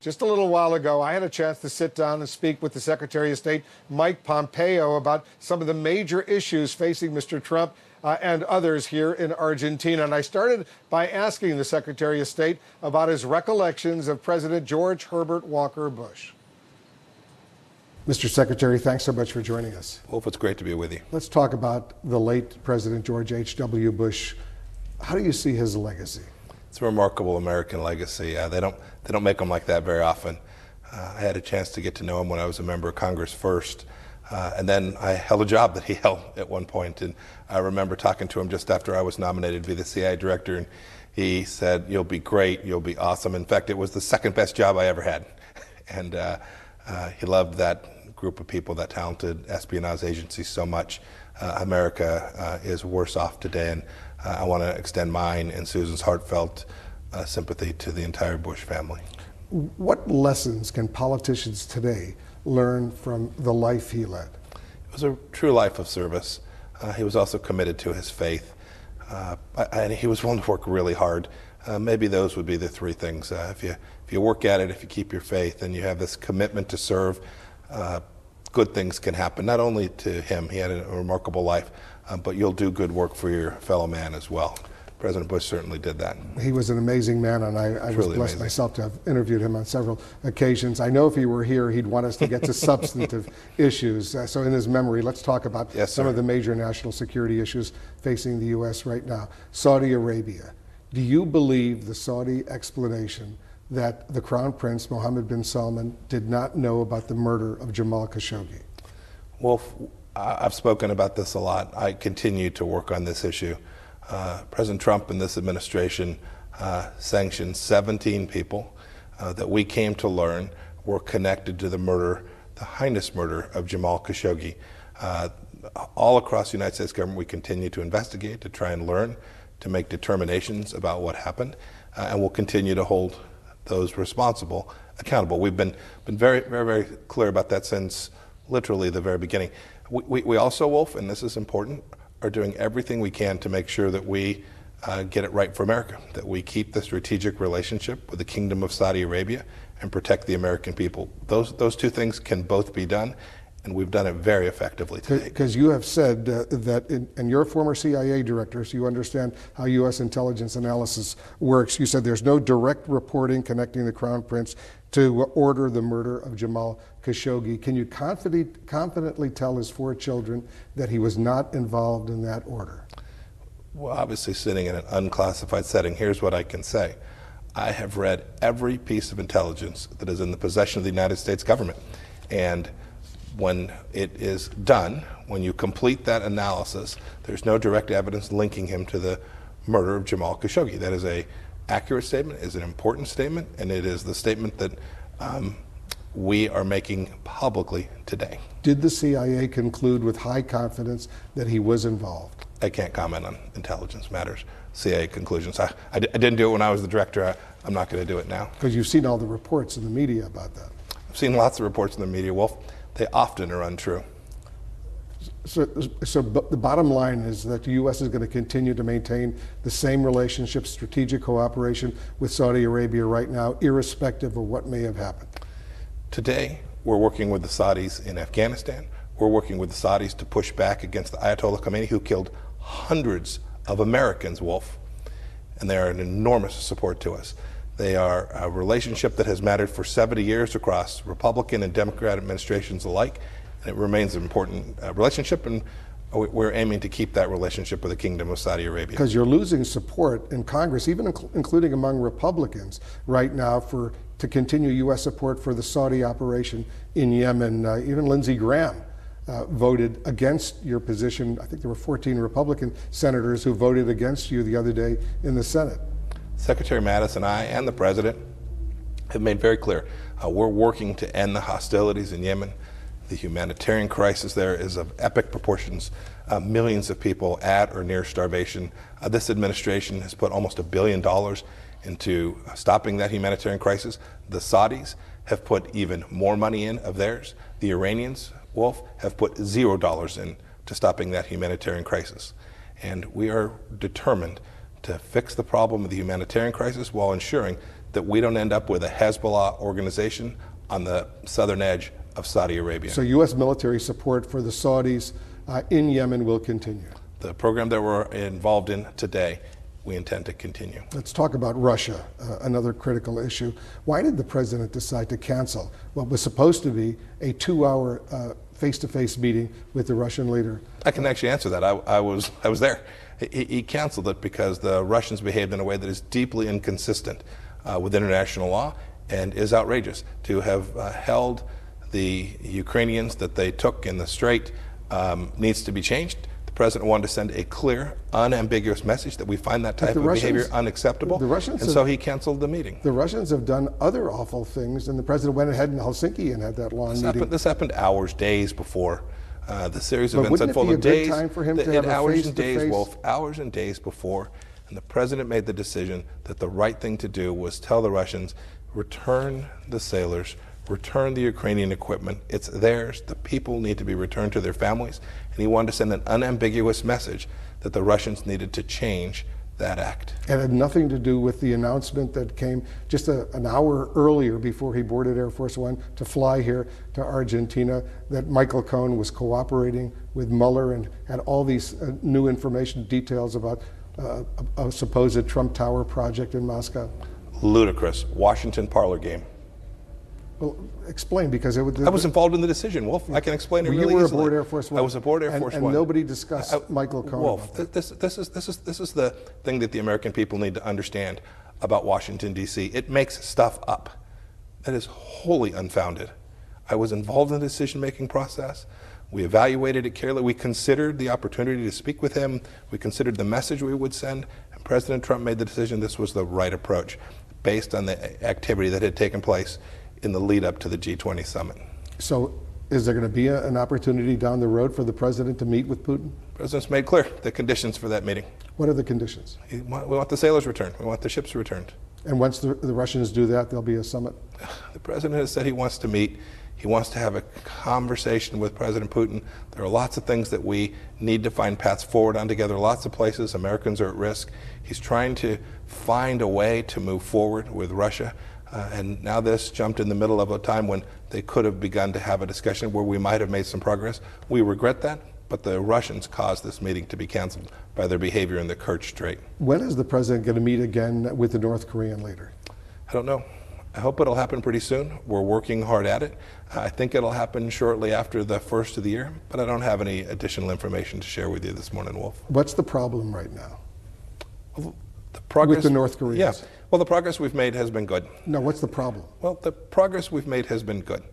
Just a little while ago, I had a chance to sit down and speak with the Secretary of State, Mike Pompeo, about some of the major issues facing Mr. Trump and others here in Argentina. And I started by asking the Secretary of State about his recollections of President George Herbert Walker Bush. Mr. Secretary, thanks so much for joining us. Wolf, it's great to be with you. Let's talk about the late President George H.W. Bush. How do you see his legacy? It's a remarkable American legacy. They don't make them like that very often. I had a chance to get to know him when I was a member of Congress first, and then I held a job that he held at one point. And I remember talking to him just after I was nominated to be the CIA director, and he said, "You'll be great, you'll be awesome." In fact, it was the second best job I ever had. And he loved that group of people, that talented espionage agency so much. America is worse off today, and I want to extend mine and Susan's heartfelt sympathy to the entire Bush family. What lessons can politicians today learn from the life he led? It was a true life of service. He was also committed to his faith, and he was willing to work really hard. Maybe those would be the three things. If you work at it, if you keep your faith, and you have this commitment to serve, good things can happen, not only to him. He had a remarkable life, but you'll do good work for your fellow man as well. President Bush certainly did that. He was an amazing man, and I was blessed myself to have interviewed him on several occasions. I know if he were here, he'd want us to get to substantive issues. So in his memory, let's talk about some of the major national security issues facing the U.S. right now. Saudi Arabia. Do you believe the Saudi explanation that the Crown Prince, Mohammed bin Salman, did not know about the murder of Jamal Khashoggi? Well, I've spoken about this a lot. I continue to work on this issue. President Trump and this administration sanctioned 17 people that we came to learn were connected to the murder, the heinous murder of Jamal Khashoggi. All across the United States government, we continue to investigate, to try and learn, to make determinations about what happened, and we'll continue to hold those responsible accountable. We've been very, very, very clear about that since literally the very beginning. We also, Wolf, and this is important, are doing everything we can to make sure that we get it right for America, that we keep the strategic relationship with the Kingdom of Saudi Arabia and protect the American people. Those two things can both be done, and we've done it very effectively today. Because you have said that, and you're a former CIA director, so you understand how U.S. intelligence analysis works. You said there's no direct reporting connecting the Crown Prince to order the murder of Jamal Khashoggi. Can you confidently tell his 4 children that he was not involved in that order? Well, obviously sitting in an unclassified setting, here's what I can say. I have read every piece of intelligence that is in the possession of the United States government. And when it is done, when you complete that analysis, there's no direct evidence linking him to the murder of Jamal Khashoggi. That is an accurate statement, is an important statement, and it is the statement that we are making publicly today. Did the CIA conclude with high confidence that he was involved? I can't comment on intelligence matters, CIA conclusions. I didn't do it when I was the director. I'm not going to do it now. Because you've seen all the reports in the media about that. I've seen lots of reports in the media, Wolf. They often are untrue. So the bottom line is that the U.S. is going to continue to maintain the same relationship, strategic cooperation with Saudi Arabia right now, irrespective of what may have happened. Today, we're working with the Saudis in Afghanistan. We're working with the Saudis to push back against the Ayatollah Khomeini, who killed hundreds of Americans, Wolf. And they are an enormous support to us. They are a relationship that has mattered for 70 years across Republican and Democrat administrations alike, and it remains an important relationship, and we're aiming to keep that relationship with the Kingdom of Saudi Arabia. Because you're losing support in Congress, even including among Republicans right now, to continue U.S. support for the Saudi operation in Yemen. Even Lindsey Graham voted against your position. I think there were 14 Republican senators who voted against you the other day in the Senate. Secretary Mattis and I and the President have made very clear we're working to end the hostilities in Yemen. The humanitarian crisis there is of epic proportions. Millions of people at or near starvation. This administration has put almost $1 billion into stopping that humanitarian crisis. The Saudis have put even more money in of theirs. The Iranians, Wolf, have put $0 in to stopping that humanitarian crisis. And we are determined to fix the problem of the humanitarian crisis while ensuring that we don't end up with a Hezbollah organization on the southern edge of Saudi Arabia. So U.S. military support for the Saudis in Yemen will continue. The program that we're involved in today, we intend to continue. Let's talk about Russia, another critical issue. Why did the president decide to cancel what was supposed to be a 2-hour face-to-face meeting with the Russian leader? I can actually answer that. I was there. He canceled it because the Russians behaved in a way that is deeply inconsistent with international law and is outrageous. To have held the Ukrainians that they took in the strait needs to be changed. The president wanted to send a clear, unambiguous message that we find that type of behavior unacceptable, and so he canceled the meeting. The Russians have done other awful things, and the president went ahead in Helsinki and had that long meeting. This happened hours, days before the series of events unfolded. Days, time for him to have hours and days, Wolf, hours and days before, and the president made the decision that the right thing to do was tell the Russians, return the sailors, return the Ukrainian equipment. It's theirs. The people need to be returned to their families. And he wanted to send an unambiguous message that the Russians needed to change that act. It had nothing to do with the announcement that came just an hour earlier before he boarded Air Force One to fly here to Argentina, that Michael Cohen was cooperating with Mueller and had all these new information, details about a supposed Trump Tower project in Moscow. Ludicrous. Washington parlor game. Well, explain, because I was involved in the decision, Wolf. I can explain it really easily. You were aboard Air Force One. I was aboard Air Force One. And nobody discussed Michael Cohen. Wolf, this is the thing that the American people need to understand about Washington, D.C. It makes stuff up. That is wholly unfounded. I was involved in the decision-making process. We evaluated it carefully. We considered the opportunity to speak with him. We considered the message we would send. And President Trump made the decision this was the right approach based on the activity that had taken place in the lead up to the G20 summit. So is there going to be an opportunity down the road for the president to meet with Putin? The president's made clear the conditions for that meeting. What are the conditions? We want the sailors returned. We want the ships returned. And once the Russians do that, there'll be a summit? The president has said he wants to meet. He wants to have a conversation with President Putin. There are lots of things that we need to find paths forward on together. Lots of places Americans are at risk. He's trying to find a way to move forward with Russia. And now this jumped in the middle of a time when they could have begun to have a discussion where we might have made some progress. We regret that, but the Russians caused this meeting to be canceled by their behavior in the Kerch Strait. When is the president going to meet again with the North Korean leader? I don't know. I hope it'll happen pretty soon. We're working hard at it. I think it'll happen shortly after the first of the year, but I don't have any additional information to share with you this morning, Wolf. What's the problem right now? Well, the progress with the North Koreans? Yeah. Well, the progress we've made has been good. No, what's the problem? Well, the progress we've made has been good.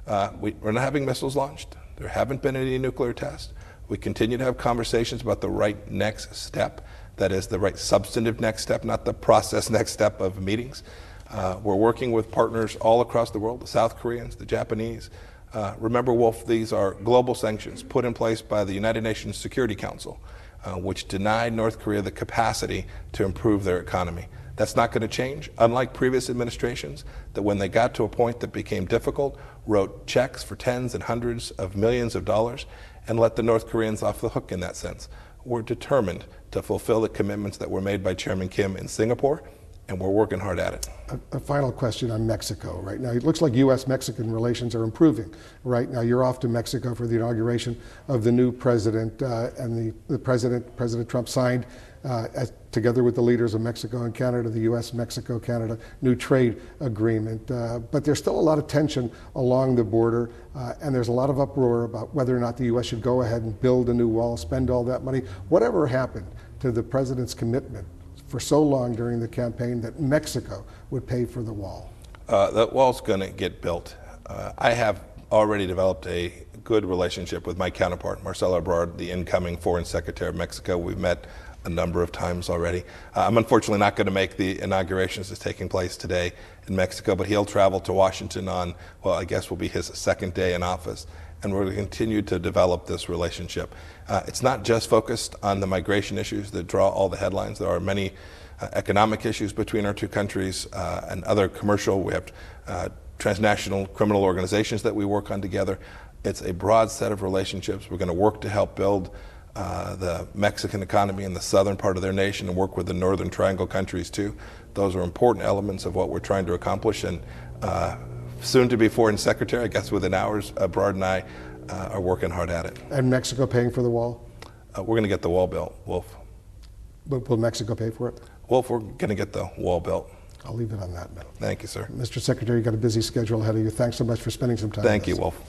We're not having missiles launched. There haven't been any nuclear tests. We continue to have conversations about the right next step. That is the right substantive next step, not the process next step of meetings. We're working with partners all across the world, the South Koreans, the Japanese. Remember, Wolf, these are global sanctions put in place by the United Nations Security Council, which denied North Korea the capacity to improve their economy. That's not going to change, unlike previous administrations that when they got to a point that became difficult, wrote checks for tens and hundreds of millions of dollars and let the North Koreans off the hook in that sense. We're determined to fulfill the commitments that were made by Chairman Kim in Singapore, and we're working hard at it. A final question on Mexico right now. It looks like U.S.-Mexican relations are improving. Right now, you're off to Mexico for the inauguration of the new president, and the President Trump signed, together with the leaders of Mexico and Canada, the U.S.-Mexico-Canada new trade agreement. But there's still a lot of tension along the border, and there's a lot of uproar about whether or not the U.S. should go ahead and build a new wall, spend all that money. Whatever happened to the president's commitment for so long during the campaign that Mexico would pay for the wall? That wall's going to get built. I have already developed a good relationship with my counterpart, Marcelo Ebrard, the incoming Foreign Secretary of Mexico. We've met a number of times already. I'm unfortunately not going to make the inaugurations that's taking place today in Mexico, but he'll travel to Washington on, well, I guess will be his second day in office. And we're going to continue to develop this relationship. It's not just focused on the migration issues that draw all the headlines. There are many economic issues between our two countries and other commercial. We have transnational criminal organizations that we work on together. It's a broad set of relationships. We're going to work to help build the Mexican economy in the southern part of their nation and work with the Northern Triangle countries too. Those are important elements of what we're trying to accomplish. And soon to be Foreign Secretary, I guess within hours, Brad and I are working hard at it. And Mexico paying for the wall? We're going to get the wall built, Wolf. But will Mexico pay for it? Wolf, we're going to get the wall built. I'll leave it on that note. Thank you, sir. Mr. Secretary, you've got a busy schedule ahead of you. Thanks so much for spending some time with us. Thank you, Wolf.